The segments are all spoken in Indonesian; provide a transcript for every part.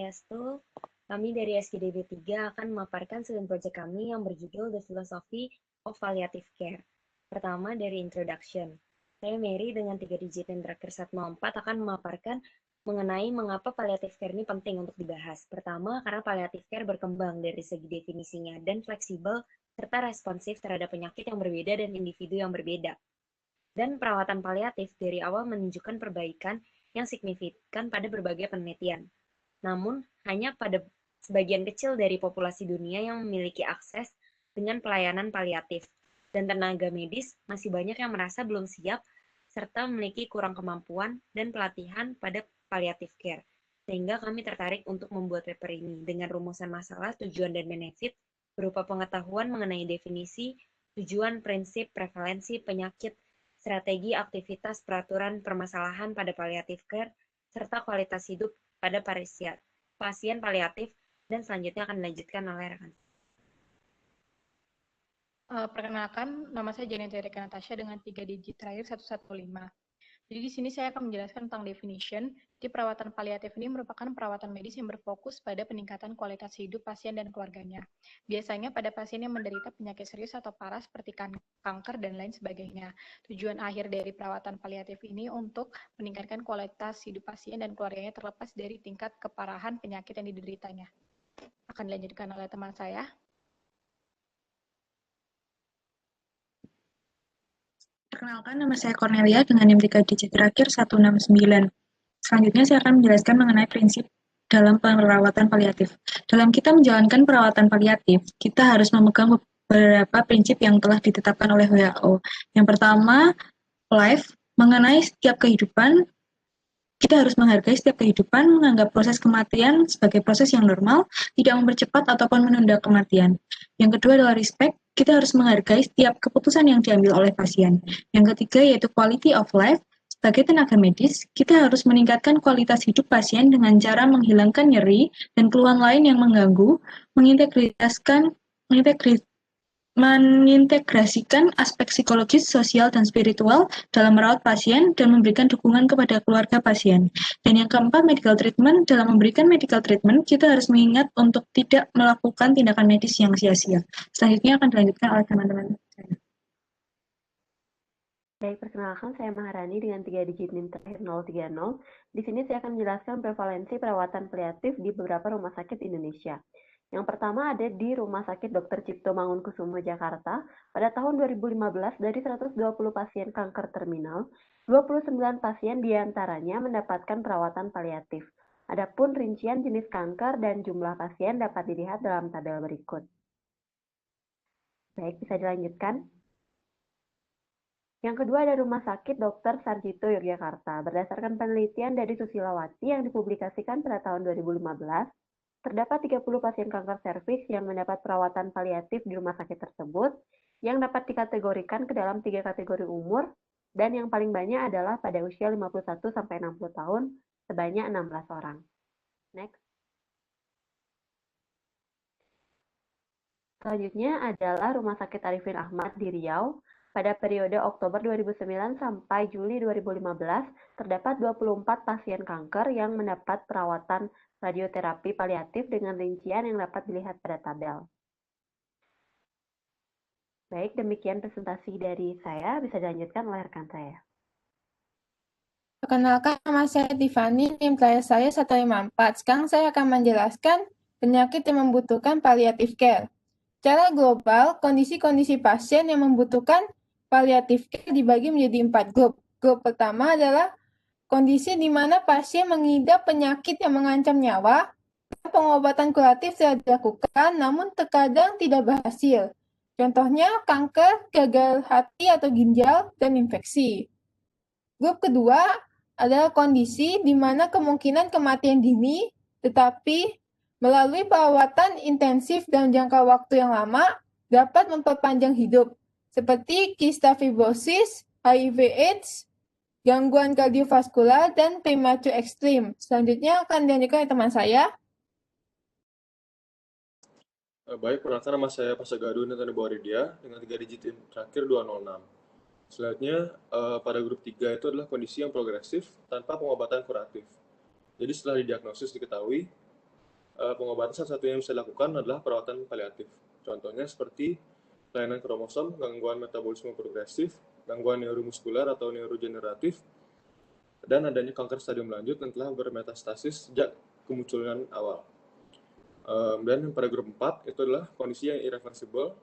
Swastiastu. Kami dari SKDB 3 akan memaparkan student project kami yang berjudul The Philosophy of Palliative Care. Pertama dari Introduction. Saya Mary dengan 3 digit yang terakhir 104 akan memaparkan mengenai mengapa palliative care ini penting untuk dibahas. Pertama, karena palliative care berkembang dari segi definisinya dan fleksibel serta responsif terhadap penyakit yang berbeda dan individu yang berbeda. Dan perawatan paliatif dari awal menunjukkan perbaikan yang signifikan pada berbagai penelitian. Namun, hanya pada sebagian kecil dari populasi dunia yang memiliki akses dengan pelayanan paliatif, dan tenaga medis masih banyak yang merasa belum siap serta memiliki kurang kemampuan dan pelatihan pada palliative care. Sehingga kami tertarik untuk membuat paper ini dengan rumusan masalah, tujuan, dan benefit berupa pengetahuan mengenai definisi, tujuan, prinsip, prevalensi, penyakit, strategi, aktivitas, peraturan, permasalahan pada palliative care, serta kualitas hidup pada pasien paliatif, dan selanjutnya akan dilanjutkan oleh rekan. Perkenalkan, nama saya Janita Erika Natasha dengan 3 digit terakhir 115. Jadi di sini saya akan menjelaskan tentang definition. Di perawatan paliatif ini merupakan perawatan medis yang berfokus pada peningkatan kualitas hidup pasien dan keluarganya. Biasanya pada pasien yang menderita penyakit serius atau parah seperti kanker dan lain sebagainya. Tujuan akhir dari perawatan paliatif ini untuk meningkatkan kualitas hidup pasien dan keluarganya terlepas dari tingkat keparahan penyakit yang dideritanya. Akan dilanjutkan oleh teman saya. Perkenalkan, nama saya Cornelia dengan NIM 3 digit terakhir 169. Selanjutnya saya akan menjelaskan mengenai prinsip dalam perawatan paliatif. Dalam kita menjalankan perawatan paliatif, kita harus memegang beberapa prinsip yang telah ditetapkan oleh WHO. Yang pertama, life, mengenai setiap kehidupan. Kita harus menghargai setiap kehidupan, menganggap proses kematian sebagai proses yang normal, tidak mempercepat ataupun menunda kematian. Yang kedua adalah respect, kita harus menghargai setiap keputusan yang diambil oleh pasien. Yang ketiga yaitu quality of life, sebagai tenaga medis, kita harus meningkatkan kualitas hidup pasien dengan cara menghilangkan nyeri dan keluhan lain yang mengganggu, mengintegrasikan aspek psikologis, sosial, dan spiritual dalam merawat pasien dan memberikan dukungan kepada keluarga pasien. Dan yang keempat, medical treatment. Dalam memberikan medical treatment, kita harus mengingat untuk tidak melakukan tindakan medis yang sia-sia. Selanjutnya akan dilanjutkan oleh teman-teman saya. Baik, perkenalkan saya Maharani dengan 3 digit NIM terakhir 030. Di sini saya akan menjelaskan prevalensi perawatan paliatif di beberapa rumah sakit Indonesia. Yang pertama ada di Rumah Sakit Dr. Cipto Mangunkusumo Jakarta. Pada tahun 2015 dari 120 pasien kanker terminal, 29 pasien diantaranya mendapatkan perawatan paliatif. Adapun rincian jenis kanker dan jumlah pasien dapat dilihat dalam tabel berikut. Baik, bisa dilanjutkan. Yang kedua ada Rumah Sakit Dr. Sarjito Yogyakarta. Berdasarkan penelitian dari Susilawati yang dipublikasikan pada tahun 2015, terdapat 30 pasien kanker serviks yang mendapat perawatan paliatif di rumah sakit tersebut, yang dapat dikategorikan ke dalam 3 kategori umur, dan yang paling banyak adalah pada usia 51-60 tahun, sebanyak 16 orang. Next. Selanjutnya adalah Rumah Sakit Arifin Ahmad di Riau. Pada periode Oktober 2009 sampai Juli 2015, terdapat 24 pasien kanker yang mendapat perawatan radioterapi paliatif dengan rincian yang dapat dilihat pada tabel. Baik, demikian presentasi dari saya. Bisa dilanjutkan oleh rekan saya. Perkenalkan, nama saya Tiffany, NIM terakhir saya 154. Sekarang saya akan menjelaskan penyakit yang membutuhkan palliative care. Secara global, kondisi-kondisi pasien yang membutuhkan palliative care dibagi menjadi 4 grup. Grup pertama adalah kondisi di mana pasien mengidap penyakit yang mengancam nyawa, dan pengobatan kuratif telah dilakukan, namun terkadang tidak berhasil. Contohnya kanker, gagal hati atau ginjal, dan infeksi. Grup kedua adalah kondisi di mana kemungkinan kematian dini, tetapi melalui perawatan intensif dalam jangka waktu yang lama dapat memperpanjang hidup, seperti kista fibrosis, HIV/AIDS, gangguan kardiovaskular, dan premature ekstrim. Selanjutnya akan dilanjutkan oleh teman saya. Baik, perkenalkan nama saya Pasagadu Nathan Bawaridia dengan 3 digit terakhir 206. Selanjutnya, pada grup 3 itu adalah kondisi yang progresif tanpa pengobatan kuratif. Jadi setelah didiagnosis diketahui, pengobatan satu-satunya yang bisa dilakukan adalah perawatan paliatif. Contohnya seperti kelainan kromosom, gangguan metabolisme progresif, gangguan neuromuskuler atau neurogeneratif, dan adanya kanker stadium lanjut yang telah bermetastasis sejak kemunculan awal. Dan pada grup 4 itu adalah kondisi yang irreversible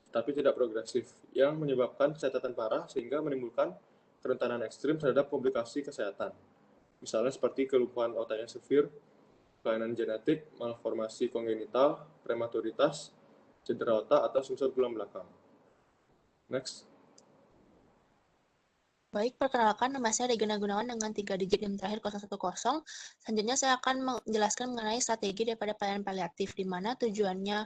tapi tidak progresif, yang menyebabkan kesehatan parah sehingga menimbulkan kerentanan ekstrim terhadap komplikasi kesehatan. Misalnya seperti kelumpuhan otak yang severe, kelainan genetik, malformasi kongenital, prematuritas, cedera otak, atau sumsur tulang belakang. Next. Baik, perkenalkan nama saya Regina Gunawan dengan 3 digit NIM terakhir 010. Selanjutnya saya akan menjelaskan mengenai strategi daripada pelayanan paliatif, di mana tujuannya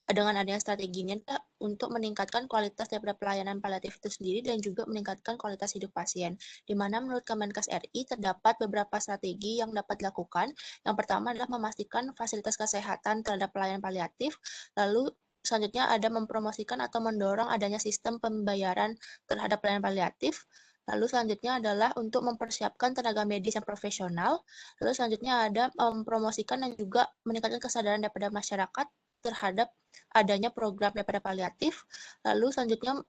dengan adanya strategi ini adalah untuk meningkatkan kualitas daripada pelayanan paliatif itu sendiri dan juga meningkatkan kualitas hidup pasien. Di mana menurut Kemenkes RI terdapat beberapa strategi yang dapat dilakukan. Yang pertama adalah memastikan fasilitas kesehatan terhadap pelayanan paliatif, lalu selanjutnya ada mempromosikan atau mendorong adanya sistem pembayaran terhadap pelayanan paliatif. Lalu selanjutnya adalah untuk mempersiapkan tenaga medis yang profesional. Lalu selanjutnya ada mempromosikan dan juga meningkatkan kesadaran daripada masyarakat terhadap adanya program daripada paliatif. Lalu selanjutnya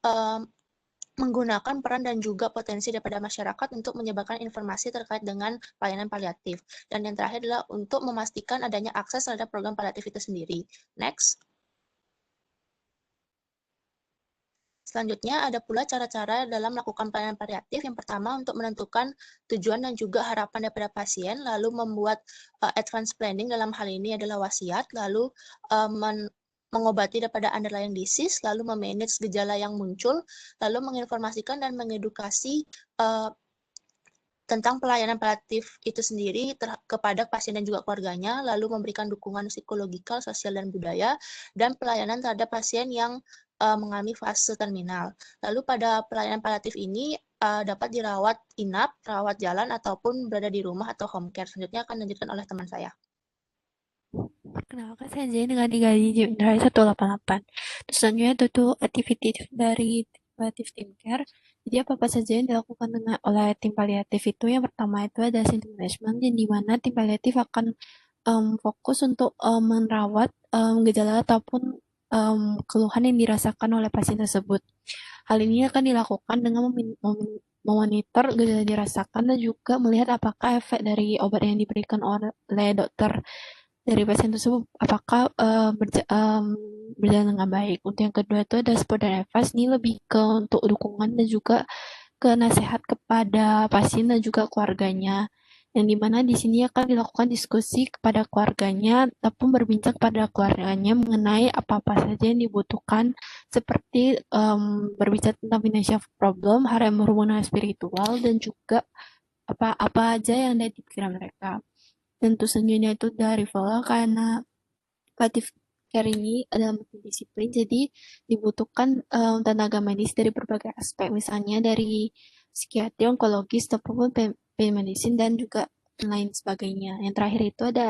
menggunakan peran dan juga potensi daripada masyarakat untuk menyebarkan informasi terkait dengan pelayanan paliatif. Dan yang terakhir adalah untuk memastikan adanya akses terhadap program paliatif itu sendiri. Next. Selanjutnya ada pula cara-cara dalam melakukan pelayanan paliatif. Yang pertama untuk menentukan tujuan dan juga harapan daripada pasien, lalu membuat advance planning, dalam hal ini adalah wasiat, lalu mengobati daripada underlying disease, lalu memanage gejala yang muncul, lalu menginformasikan dan mengedukasi tentang pelayanan paliatif itu sendiri kepada pasien dan juga keluarganya, lalu memberikan dukungan psikologikal, sosial, dan budaya, dan pelayanan terhadap pasien yang mengalami fase terminal. Lalu pada pelayanan paliatif ini dapat dirawat inap, rawat jalan, ataupun berada di rumah atau home care. Selanjutnya akan dilanjutkan oleh teman saya. Perkenalkan saya Jane dengan 3 digit dari 188. Terus selanjutnya itu activity dari paliatif team care. Jadi apa saja yang dilakukan oleh tim paliatif itu, yang pertama itu ada symptom management, yang dimana tim paliatif akan fokus untuk merawat gejala ataupun keluhan yang dirasakan oleh pasien tersebut. Hal ini akan dilakukan dengan memonitor gejala yang dirasakan dan juga melihat apakah efek dari obat yang diberikan oleh dokter dari pasien tersebut apakah berjalan dengan baik. Untuk yang kedua itu ada support dan advice, ini lebih ke untuk dukungan dan juga ke nasihat kepada pasien dan juga keluarganya, yang dimana di sini akan dilakukan diskusi kepada keluarganya ataupun berbincang kepada keluarganya mengenai apa-apa saja yang dibutuhkan, seperti berbicara tentang financial problem, hal yang berhubungan spiritual, dan juga apa aja yang ada di pikiran mereka. Tentu selanjutnya itu dari referral, karena paliatif care ini adalah multidisiplin, jadi dibutuhkan tenaga medis dari berbagai aspek, misalnya dari psikiatri, onkologis, ataupun medicine, dan juga lain sebagainya. Yang terakhir itu ada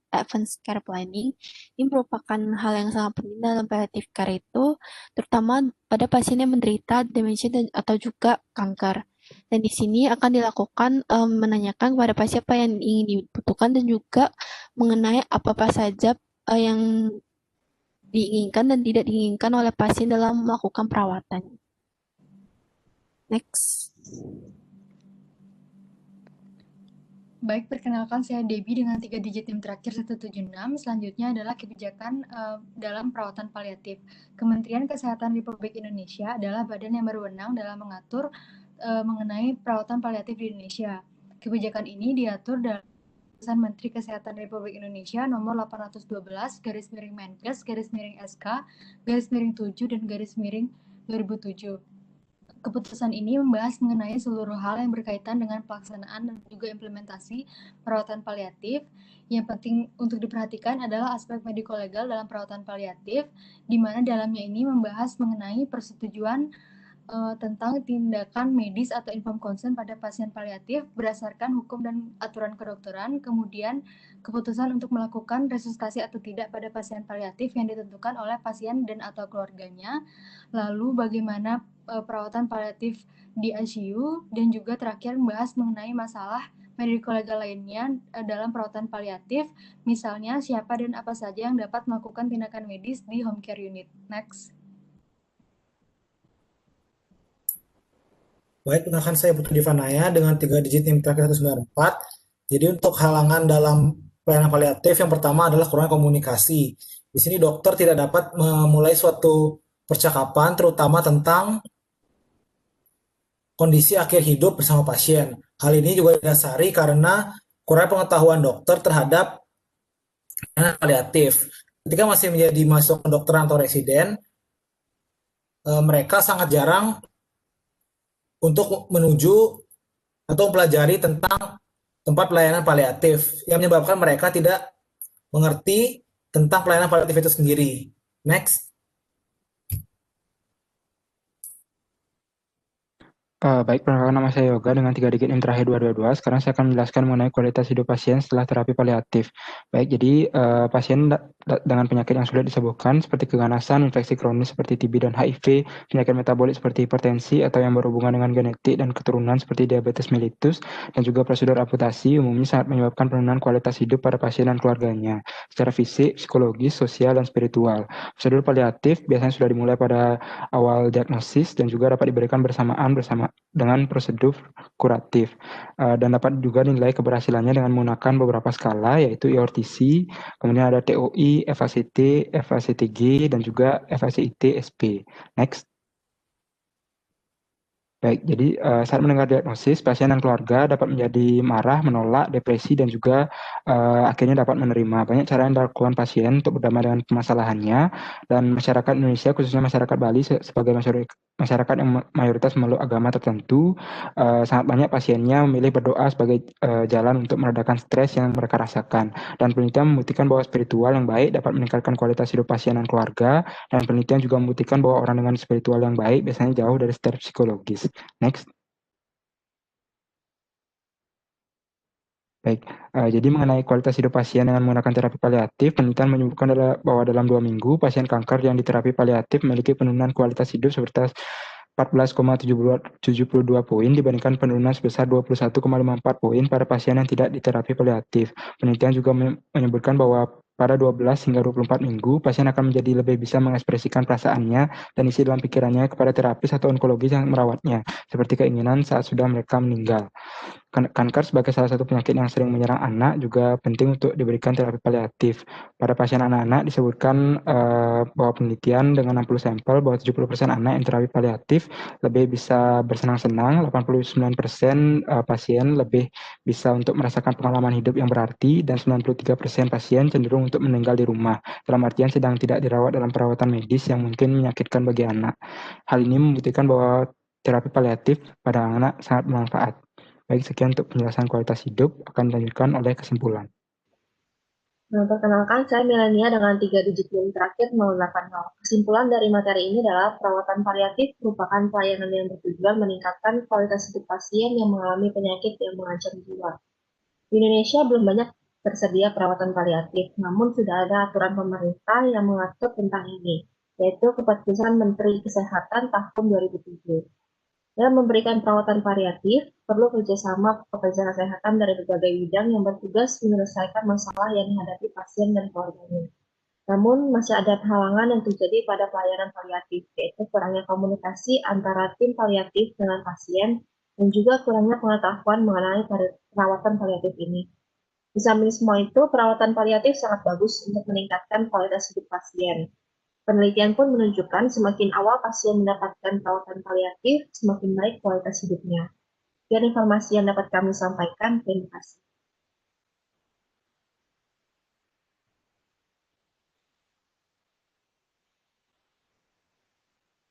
advanced care planning. Ini merupakan hal yang sangat penting dalam paliatif care itu, terutama pada pasien yang menderita demensia atau juga kanker. Dan di sini akan dilakukan menanyakan kepada pasien apa yang ingin dibutuhkan dan juga mengenai apa saja yang diinginkan dan tidak diinginkan oleh pasien dalam melakukan perawatan. Next. Baik, perkenalkan saya Debbie dengan 3 digit NIM terakhir 176. Selanjutnya adalah kebijakan dalam perawatan paliatif. Kementerian Kesehatan Republik Indonesia adalah badan yang berwenang dalam mengatur mengenai perawatan paliatif di Indonesia. Kebijakan ini diatur dalam Keputusan Menteri Kesehatan Republik Indonesia nomor 812 /Menkes /SK /7 dan /2007. Keputusan ini membahas mengenai seluruh hal yang berkaitan dengan pelaksanaan dan juga implementasi perawatan paliatif. Yang penting untuk diperhatikan adalah aspek mediko-legal dalam perawatan paliatif, di mana dalamnya ini membahas mengenai persetujuan tentang tindakan medis atau informed consent pada pasien paliatif berdasarkan hukum dan aturan kedokteran, kemudian keputusan untuk melakukan resusitasi atau tidak pada pasien paliatif yang ditentukan oleh pasien dan atau keluarganya, lalu bagaimana perawatan paliatif di ICU, dan juga terakhir membahas mengenai masalah medico-legal lainnya dalam perawatan paliatif, misalnya siapa dan apa saja yang dapat melakukan tindakan medis di home care unit. Next. Baik, perkenalkan saya Putu Divanaya dengan 3 digit NIM terakhir 194. Jadi untuk halangan dalam pelayanan paliatif yang pertama adalah kurang komunikasi. Di sini dokter tidak dapat memulai suatu percakapan terutama tentang kondisi akhir hidup bersama pasien. Hal ini juga didasari karena kurang pengetahuan dokter terhadap pelayanan paliatif. Ketika masih menjadi mahasiswa kedokteran atau residen, mereka sangat jarang untuk menuju atau mempelajari tentang tempat pelayanan paliatif yang menyebabkan mereka tidak mengerti tentang pelayanan paliatif itu sendiri. Next. Baik, perkenalkan nama saya Yoga dengan 3 digit NIM terakhir 222. Sekarang saya akan menjelaskan mengenai kualitas hidup pasien setelah terapi paliatif. Baik, jadi pasien dengan penyakit yang sulit disembuhkan seperti keganasan, infeksi kronis seperti TB dan HIV, penyakit metabolik seperti hipertensi atau yang berhubungan dengan genetik dan keturunan seperti diabetes mellitus, dan juga prosedur amputasi umumnya sangat menyebabkan penurunan kualitas hidup pada pasien dan keluarganya secara fisik, psikologis, sosial, dan spiritual. Prosedur paliatif biasanya sudah dimulai pada awal diagnosis dan juga dapat diberikan bersamaan dengan prosedur kuratif, dan dapat juga dinilai keberhasilannya dengan menggunakan beberapa skala, yaitu EORTC, kemudian ada TOI, FACT, FACTG, dan juga FACIT SP. Next. Baik, jadi saat mendengar diagnosis, pasien dan keluarga dapat menjadi marah, menolak, depresi, dan juga akhirnya dapat menerima. Banyak cara yang dilakukan pasien untuk berdamai dengan permasalahannya, dan masyarakat Indonesia, khususnya masyarakat Bali, sebagai masyarakat yang mayoritas memeluk agama tertentu, sangat banyak pasiennya memilih berdoa sebagai jalan untuk meredakan stres yang mereka rasakan. Dan penelitian membuktikan bahwa spiritual yang baik dapat meningkatkan kualitas hidup pasien dan keluarga, dan penelitian juga membuktikan bahwa orang dengan spiritual yang baik biasanya jauh dari stres psikologis. Next. Baik, jadi mengenai kualitas hidup pasien dengan menggunakan terapi paliatif, penelitian menyebutkan bahwa dalam 2 minggu, pasien kanker yang diterapi paliatif memiliki penurunan kualitas hidup sebesar 14,72 poin dibandingkan penurunan sebesar 21,54 poin pada pasien yang tidak diterapi paliatif. Penelitian juga menyebutkan bahwa pada 12 hingga 24 minggu, pasien akan menjadi lebih bisa mengekspresikan perasaannya dan isi dalam pikirannya kepada terapis atau onkologis yang merawatnya, seperti keinginan saat sudah mereka meninggal. Kanker sebagai salah satu penyakit yang sering menyerang anak juga penting untuk diberikan terapi paliatif. Pada pasien anak-anak disebutkan bahwa penelitian dengan 60 sampel bahwa 70% anak yang terapi paliatif lebih bisa bersenang-senang, 89% pasien lebih bisa untuk merasakan pengalaman hidup yang berarti, dan 93% pasien cenderung untuk meninggal di rumah, dalam artian sedang tidak dirawat dalam perawatan medis yang mungkin menyakitkan bagi anak. Hal ini membuktikan bahwa terapi paliatif pada anak sangat bermanfaat. Baik, sekian untuk penjelasan kualitas hidup, akan dilanjutkan oleh kesimpulan. Perkenalkan, saya Melania dengan 3 digit NIM terakhir 080. Kesimpulan dari materi ini adalah perawatan paliatif merupakan pelayanan yang bertujuan meningkatkan kualitas hidup pasien yang mengalami penyakit yang mengancam jiwa. Di Indonesia belum banyak tersedia perawatan paliatif, namun sudah ada aturan pemerintah yang mengatur tentang ini, yaitu Keputusan Menteri Kesehatan tahun 2007. Dalam memberikan perawatan paliatif, perlu kerjasama pekerja kesehatan dari berbagai bidang yang bertugas menyelesaikan masalah yang dihadapi pasien dan keluarganya. Namun, masih ada halangan yang terjadi pada pelayanan paliatif, yaitu kurangnya komunikasi antara tim paliatif dengan pasien dan juga kurangnya pengetahuan mengenai perawatan paliatif ini. Di samping semua itu, perawatan paliatif sangat bagus untuk meningkatkan kualitas hidup pasien. Penelitian pun menunjukkan semakin awal pasien mendapatkan perawatan paliatif, semakin baik kualitas hidupnya. Sekian informasi yang dapat kami sampaikan. Terima kasih.